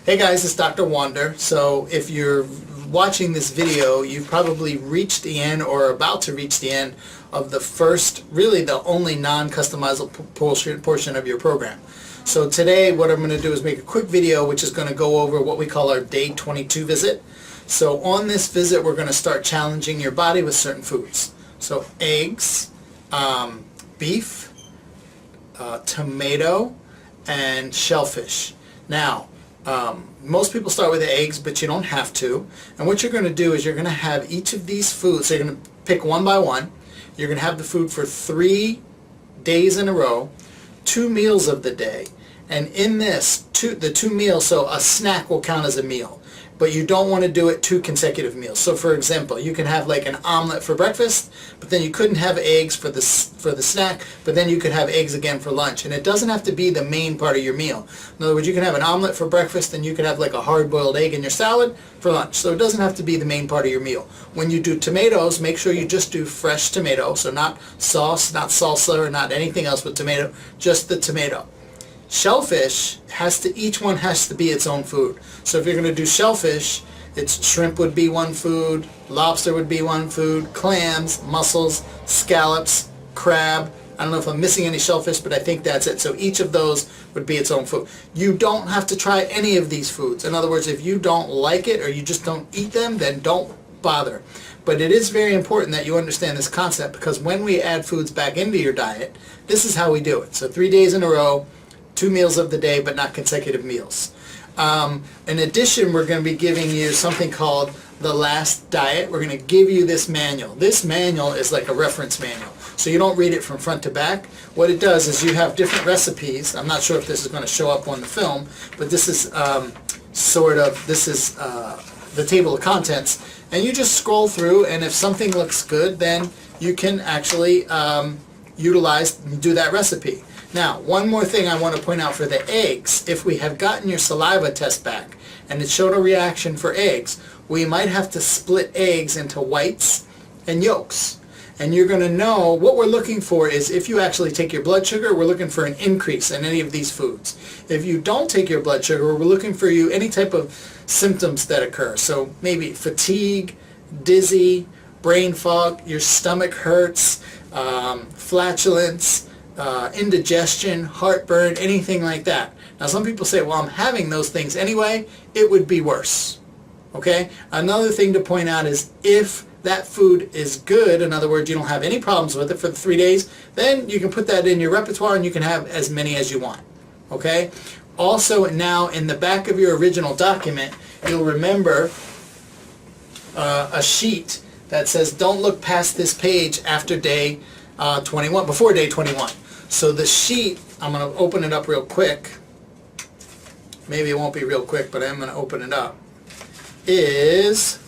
Hey guys, it's Dr. Wander. So if you're watching this video, you've probably reached the end or are about to reach the end of the first, really the only non-customizable portion of your program. So today what I'm going to do is make a quick video which is going to go over what we call our day 22 visit. So on this visit we're going to start challenging your body with certain foods. So eggs, beef, tomato, and shellfish. Now, most people start with the eggs, but you don't have to. And what you're going to do is you're going to have each of these foods. So you're going to pick one by one. You're going to have the food for 3 days in a row, 2 meals of the day. And in this, the 2 meals, so a snack will count as a meal. But you don't want to do it 2 consecutive meals. So for example, you can have like an omelet for breakfast, but then you couldn't have eggs for the snack, but then you could have eggs again for lunch. And it doesn't have to be the main part of your meal. In other words, you can have an omelet for breakfast and you could have like a hard-boiled egg in your salad for lunch. So it doesn't have to be the main part of your meal. When you do tomatoes, make sure you just do fresh tomato. So not sauce, not salsa, or not anything else with tomato, just the tomato. Shellfish each one has to be its own food. So if you're going to do shellfish, it's shrimp would be one food, lobster would be one food, clams, mussels, scallops, crab. I don't know if I'm missing any shellfish, but I think that's it. So each of those would be its own food. You don't have to try any of these foods. In other words, if you don't like it or you just don't eat them, then don't bother. But it is very important that you understand this concept, because when we add foods back into your diet, this is how we do it. So 3 days in a row, 2 meals of the day, but not consecutive meals. In addition, we're going to be giving you something called the Last Diet. We're going to give you this manual. This manual is like a reference manual, so you don't read it from front to back. What it does is you have different recipes. I'm not sure if this is going to show up on the film, but this is the table of contents, and you just scroll through, and if something looks good, then you can actually do that recipe. Now, one more thing I want to point out for the eggs. If we have gotten your saliva test back and it showed a reaction for eggs, we might have to split eggs into whites and yolks. And you're going to know what we're looking for is if you actually take your blood sugar, we're looking for an increase in any of these foods. If you don't take your blood sugar, we're looking for any type of symptoms that occur. So maybe fatigue, dizzy, brain fog, your stomach hurts, flatulence, indigestion, heartburn, anything like that. Now some people say, well, I'm having those things anyway, it would be worse. Okay? Another thing to point out is if that food is good, in other words, you don't have any problems with it for the 3 days, then you can put that in your repertoire and you can have as many as you want. Okay? Also, now in the back of your original document, you'll remember a sheet that says don't look past this page after day 21, before day 21. So the sheet, I'm going to open it up real quick. Maybe it won't be real quick, but I'm going to open it up. It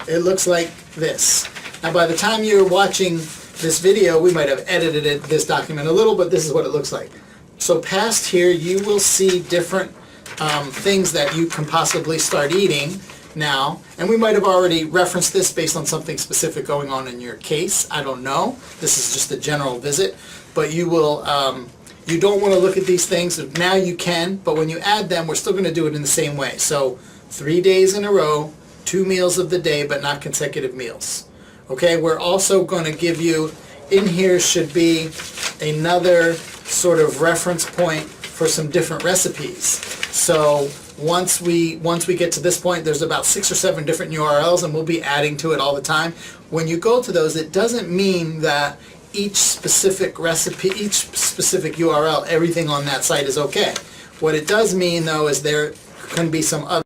looks like this. Now by the time you're watching this video, we might have edited this document a little, but this is what it looks like. So past here, you will see different things that you can possibly start eating now, and we might have already referenced this based on something specific going on in your case. I don't know. This is just a general visit, but you will you don't want to look at these things. Now you can, but when you add them, we're still going to do it in the same way. So 3 days in a row, 2 meals of the day, but not consecutive meals. Okay, we're also going to give you, in here should be another sort of reference point for some different recipes. So once we get to this point, there's about 6 or 7 different URLs, and we'll be adding to it all the time. When you go to those, it doesn't mean that each specific recipe, each specific URL, everything on that site is okay. What it does mean, though, is there can be some other